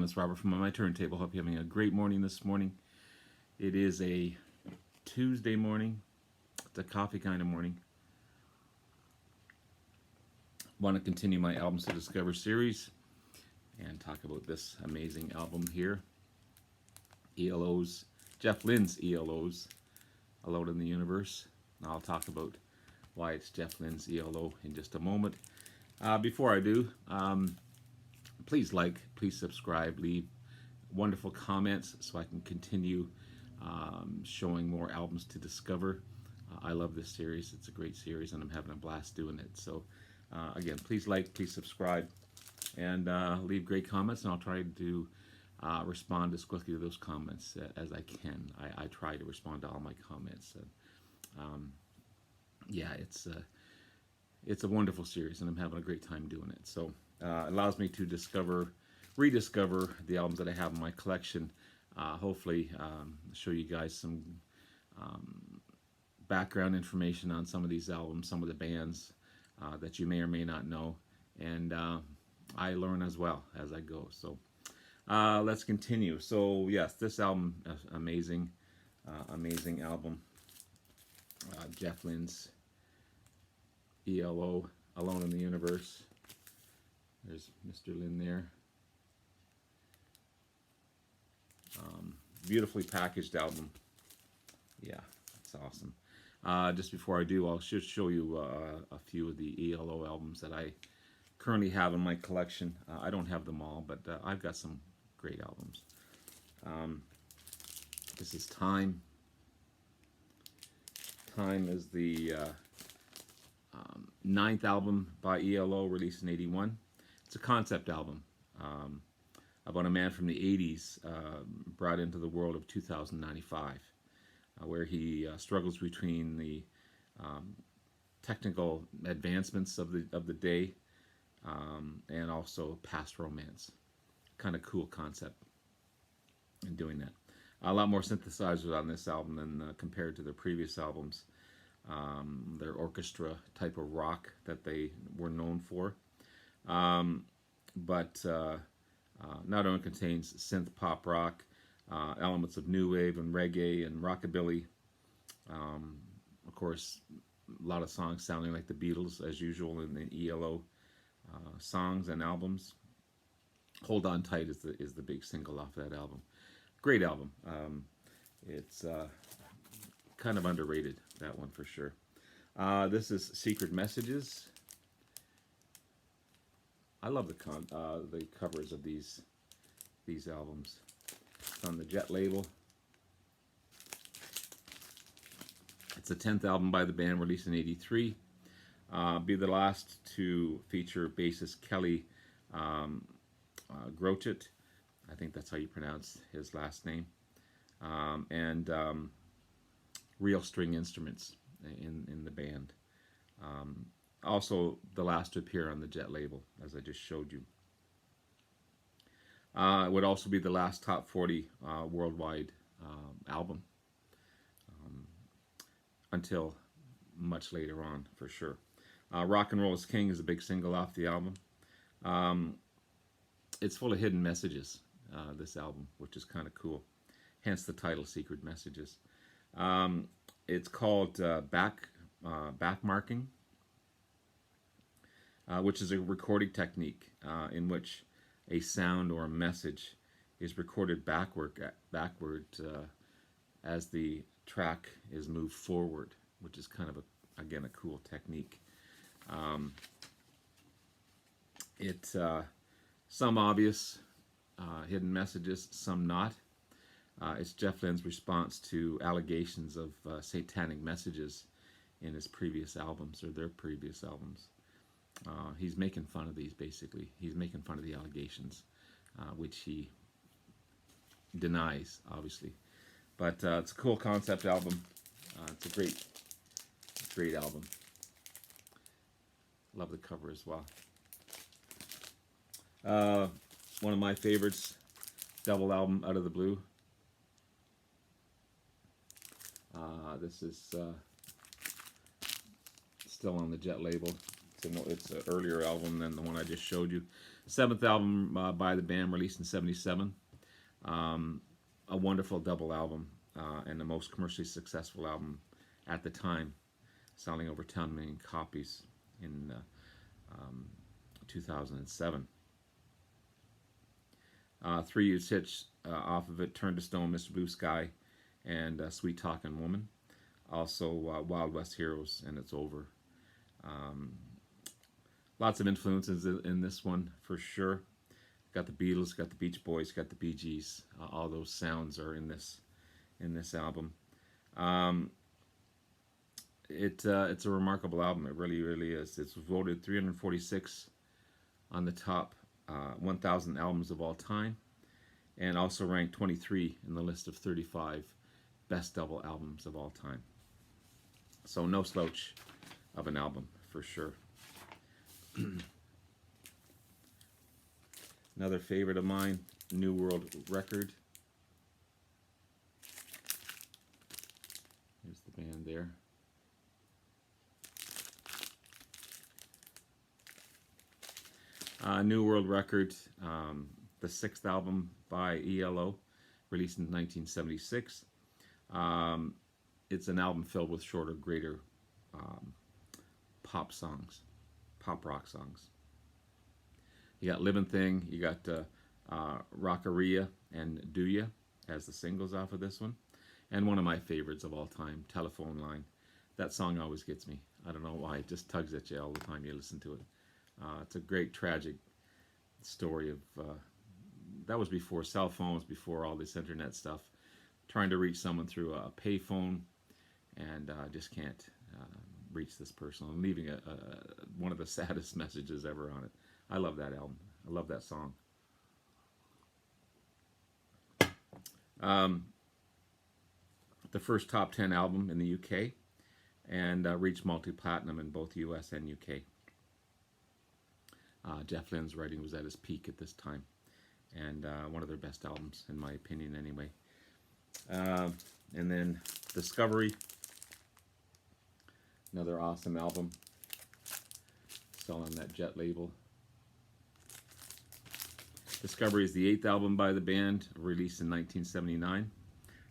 it's Robert from my turntable. Hope you're having a great morning this morning. It is a Tuesday morning. It's a coffee kind of morning. Want to continue my Albums to Discover series and talk about this amazing album here. ELO's, Jeff Lynne's ELO's, Alone in the Universe. I'll talk about why it's Jeff Lynne's ELO in just a moment. Before I do, please like, please subscribe, leave wonderful comments so I can continue showing more albums to discover. I love this series. It's a great series and I'm having a blast doing it. So again, please like, please subscribe, and leave great comments, and I'll try to respond as quickly to those comments as I can. I try to respond to all my comments. Yeah, it's a wonderful series and I'm having a great time doing it. So it allows me to rediscover the albums that I have in my collection. Hopefully show you guys some background information on some of these albums, some of the bands that you may or may not know, and I learn as well as I go. So let's continue. So yes, this album, amazing album. Jeff Lynne's ELO, Alone in the Universe. There's Mr. Lynne there. Beautifully packaged album. Yeah, it's awesome. Just before I do, I'll just show you a few of the ELO albums that I currently have in my collection. I don't have them all, but I've got some great albums. This is Time. Time is the ninth album by ELO, released in '81. It's a concept album about a man from the '80s brought into the world of 2095, where he struggles between the technical advancements of the day and also past romance. Kind of cool concept in doing that. A lot more synthesizers on this album than compared to their previous albums. Their orchestra type of rock that they were known for. But not only contains synth pop rock, elements of new wave and reggae and rockabilly. Of course, a lot of songs sounding like the Beatles as usual in the ELO songs and albums. Hold On Tight is the big single off that album. Great album. It's kind of underrated, that one for sure. This is Secret Messages. I love the covers of these albums. It's on the Jet label. It's the 10th album by the band, released in '83. Be the last to feature bassist Kelly Grochet. I think that's how you pronounce his last name. And real string instruments in the band. Also the last to appear on the Jet label, as I just showed you. It would also be the last top 40 worldwide album until much later on, for sure. Rock and Roll is King is a big single off the album. It's full of hidden messages, this album, which is kind of cool. Hence the title, Secret Messages. It's called backmarking, which is a recording technique in which a sound or a message is recorded backward as the track is moved forward, which is kind of again a cool technique. Some obvious hidden messages, some not. It's Jeff Lynne's response to allegations of satanic messages in his previous albums, or their previous albums. He's making fun of these, basically. He's making fun of the allegations, which he denies, obviously. But it's a cool concept album. It's a great album. Love the cover as well. One of my favorites, double album, Out of the Blue. This is still on the Jet label. It's an earlier album than the one I just showed you. Seventh album by the band, released in '77. A wonderful double album and the most commercially successful album at the time, selling over 10 million copies in 2007. Three huge hits off of it: "Turn to Stone," "Mr. Blue Sky," and "Sweet Talking Woman." Also, "Wild West Heroes" and "It's Over." Lots of influences in this one for sure. Got the Beatles, got the Beach Boys, got the Bee Gees. All those sounds are in this album. It's a remarkable album. It really, really is. It's voted 346 on the top 1,000 albums of all time, and also ranked 23 in the list of 35 best double albums of all time. So no slouch of an album for sure. Another favorite of mine, New World Record. Here's the band there. New World Record, the sixth album by ELO, released in 1976. It's an album filled with shorter, greater pop songs, pop rock songs. You got "Living Thing," you got "Rockaria" and "Do Ya" as the singles off of this one. And one of my favorites of all time, "Telephone Line." That song always gets me. I don't know why. It just tugs at you all the time you listen to it. It's a great, tragic story of, that was before cell phones, before all this internet stuff. Trying to reach someone through a payphone, and just can't reach this person. I'm leaving one of the saddest messages ever on it. I love that album. I love that song. The first top 10 album in the UK, and reached multi-platinum in both US and UK. Jeff Lynne's writing was at his peak at this time, and one of their best albums, in my opinion, anyway. And then Discovery, another awesome album, still on that Jet label. Discovery is the eighth album by the band, released in 1979.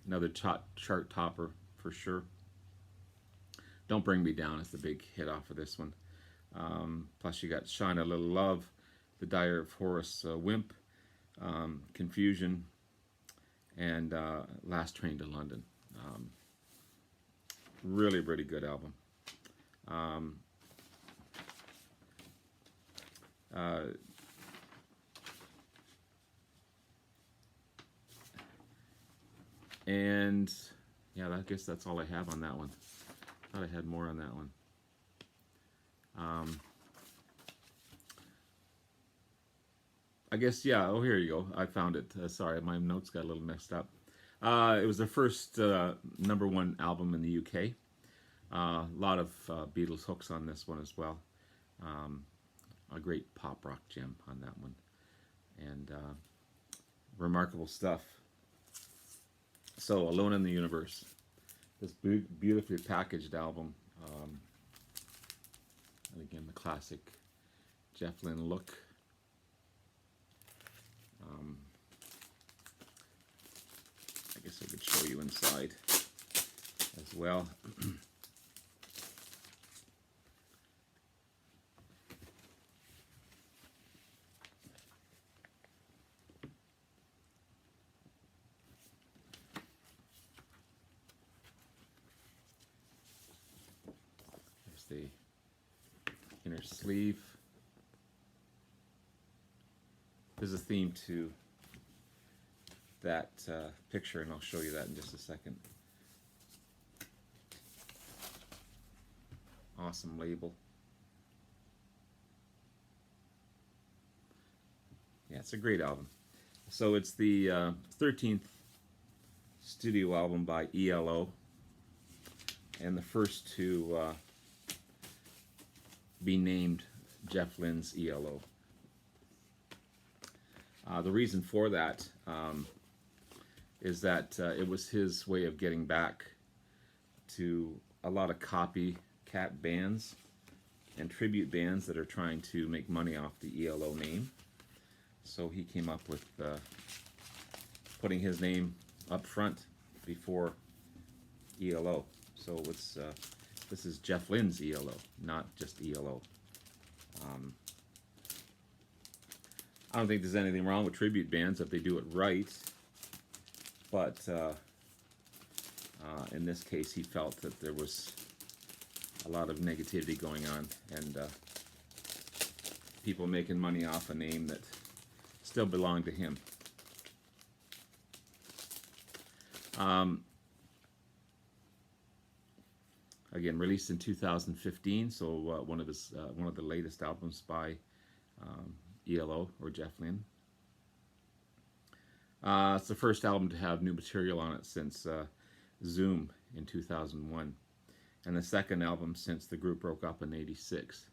Another chart topper for sure. "Don't Bring Me Down" is the big hit off of this one. Plus you got "Shine a Little Love," "The Diary of Horace Wimp," "Confusion," and "Last Train to London." Really, really good album. And yeah, I guess that's all I have on that one. Thought I had more on that one. I guess, yeah, oh, here you go. I found it. Sorry, my notes got a little messed up. It was their first #1 album in the UK. A lot of Beatles hooks on this one as well. A great pop rock gem on that one. And remarkable stuff. So, "Alone in the Universe." This beautifully packaged album. And again, the classic Jeff Lynne look. I guess I could show you inside as well. There's the inner sleeve. There's a theme to that picture, and I'll show you that in just a second. Awesome label. Yeah, it's a great album. So it's the 13th studio album by ELO, and the first to be named Jeff Lynne's ELO. The reason for that is that it was his way of getting back to a lot of copycat bands and tribute bands that are trying to make money off the ELO name. So he came up with putting his name up front before ELO. So it's this is Jeff Lynne's ELO, not just ELO. I don't think there's anything wrong with tribute bands if they do it right, but in this case he felt that there was a lot of negativity going on, and people making money off a name that still belonged to him. Again, released in 2015, so one of the latest albums by ELO or Jeff Lynne. It's the first album to have new material on it since Zoom in 2001, and the second album since the group broke up in '86.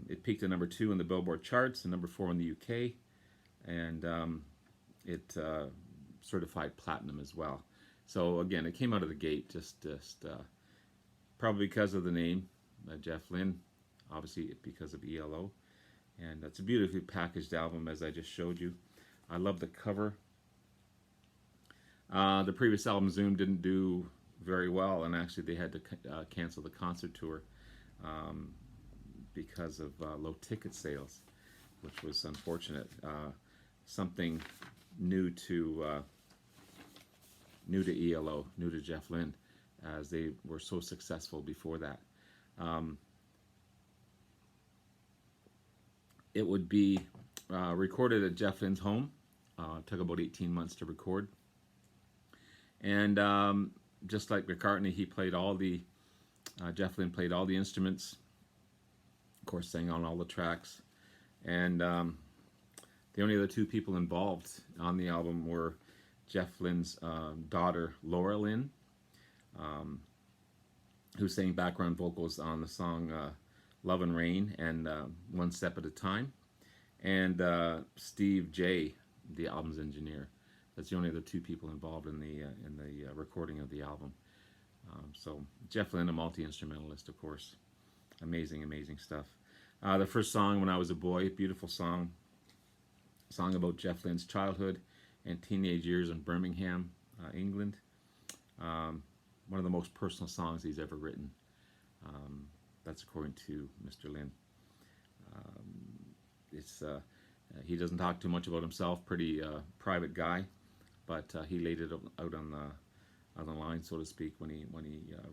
It peaked at number 2 in the Billboard charts and number 4 in the UK, and it certified platinum as well. So again, it came out of the gate just probably because of the name, Jeff Lynne, obviously because of ELO. And it's a beautifully packaged album, as I just showed you. I love the cover. The previous album, Zoom, didn't do very well, and actually they had to cancel the concert tour because of low ticket sales, which was unfortunate. Something new to ELO, new to Jeff Lynne, as they were so successful before that. It would be recorded at Jeff Lynne's home. It took about 18 months to record. And just like McCartney, he played all the, Jeff Lynne played all the instruments, of course sang on all the tracks. And the only other two people involved on the album were Jeff Lynne's daughter, Laura Lynne, who sang background vocals on the song Love and Rain and One Step at a Time, and Steve J, the album's engineer. That's the only other two people involved in the recording of the album. So Jeff Lynne, a multi-instrumentalist, of course. Amazing, amazing stuff. The first song, When I Was a Boy, beautiful song. Song about Jeff Lynne's childhood and teenage years in Birmingham, England. One of the most personal songs he's ever written. That's according to Mr. Lynne. He doesn't talk too much about himself. Pretty private guy, but he laid it out on the line, so to speak, when he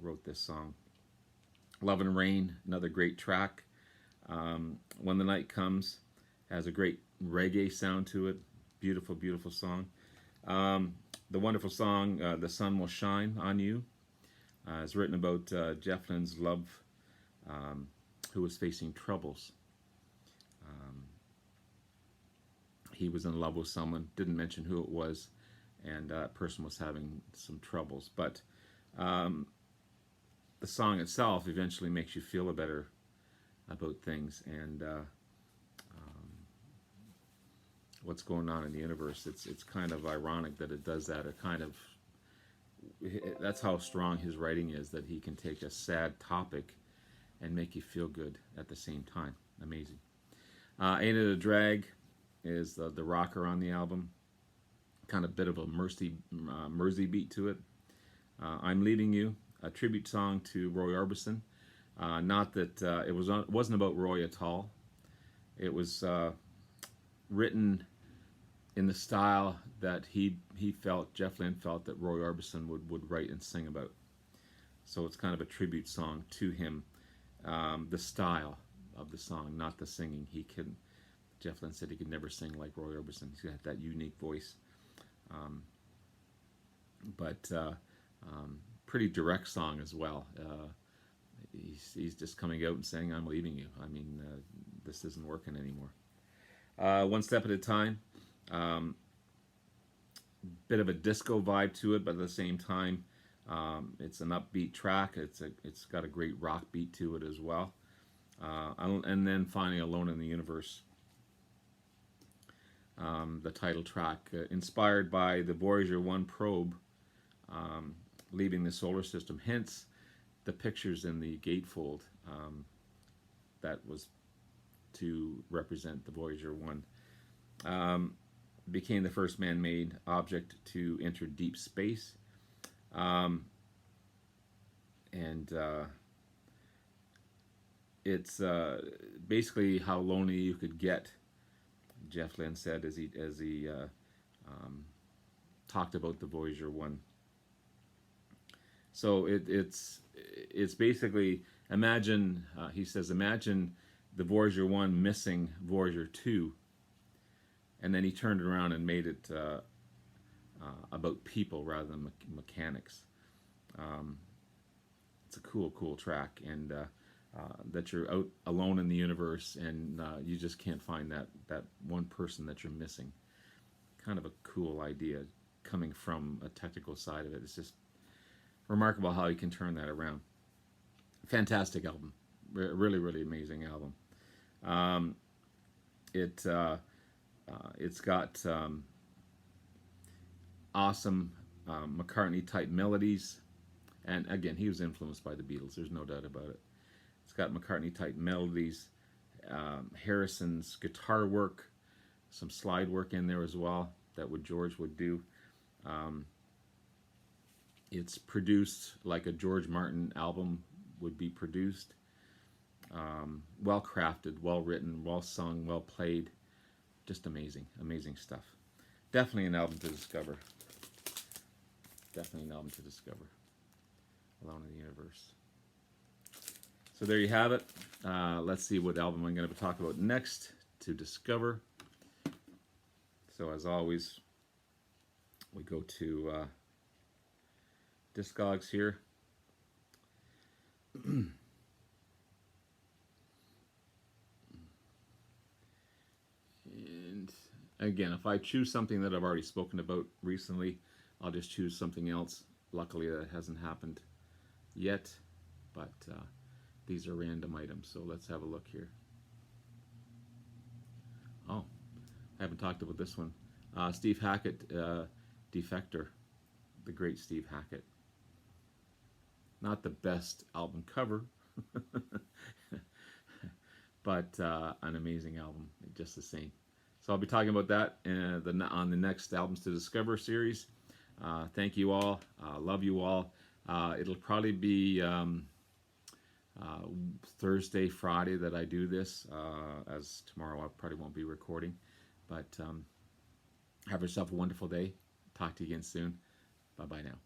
wrote this song. Love and Rain, another great track. When the Night Comes has a great reggae sound to it. Beautiful, beautiful song. The wonderful song The Sun Will Shine on You is written about Jeff Lynne's love, who was facing troubles. He was in love with someone, didn't mention who it was, and that person was having some troubles. But the song itself eventually makes you feel better about things and what's going on in the universe. It's kind of ironic that it does that. It kind of, that's how strong his writing is, that he can take a sad topic and make you feel good at the same time. Amazing. Ain't It a Drag is the rocker on the album. Kind of bit of a Mersey beat to it. I'm Leaving You, a tribute song to Roy Orbison. Not that it wasn't about Roy at all. It was written in the style that he felt, Jeff Lynne felt, that Roy Orbison would write and sing about. So it's kind of a tribute song to him. The style of the song, not the singing. Jeff Lynne said he could never sing like Roy Orbison. He's got that unique voice. But pretty direct song as well. He's just coming out and saying, I'm leaving you. I mean, this isn't working anymore. One Step at a Time. Bit of a disco vibe to it, but at the same time, it's an upbeat track. It's got a great rock beat to it as well. And then finally, Alone in the Universe. The title track, inspired by the Voyager 1 probe leaving the solar system, hence the pictures in the gatefold that was to represent the Voyager 1. Became the first man-made object to enter deep space. It's basically how lonely you could get, Jeff Lynne said as he talked about the Voyager 1. So it's basically, imagine, he says, imagine the Voyager 1 missing Voyager 2, and then he turned it around and made it about people rather than mechanics. It's a cool track, and that you're out alone in the universe, and you just can't find that one person that you're missing. Kind of a cool idea coming from a technical side of it. It's just remarkable how you can turn that around. Fantastic album, really amazing album. It's got awesome McCartney type melodies, and again, he was influenced by the Beatles. There's no doubt about it. It's got McCartney type melodies, Harrison's guitar work, some slide work in there as well that George would do. It's produced like a George Martin album would be produced. Well crafted, well written, well sung, well played. Just amazing stuff. Definitely an album to discover. Definitely an album to discover. Alone in the Universe. So there you have it. Let's see what album I'm going to talk about next to discover. So as always, we go to Discogs here. And again, if I choose something that I've already spoken about recently, I'll just choose something else. Luckily, that hasn't happened yet, but these are random items, so let's have a look here. Oh, I haven't talked about this one. Steve Hackett, Defector, the great Steve Hackett. Not the best album cover, but an amazing album, just the same. So I'll be talking about that on the next Albums to Discover series. Thank you all. Love you all. It'll probably be Thursday, Friday that I do this, as tomorrow I probably won't be recording. But have yourself a wonderful day. Talk to you again soon. Bye-bye now.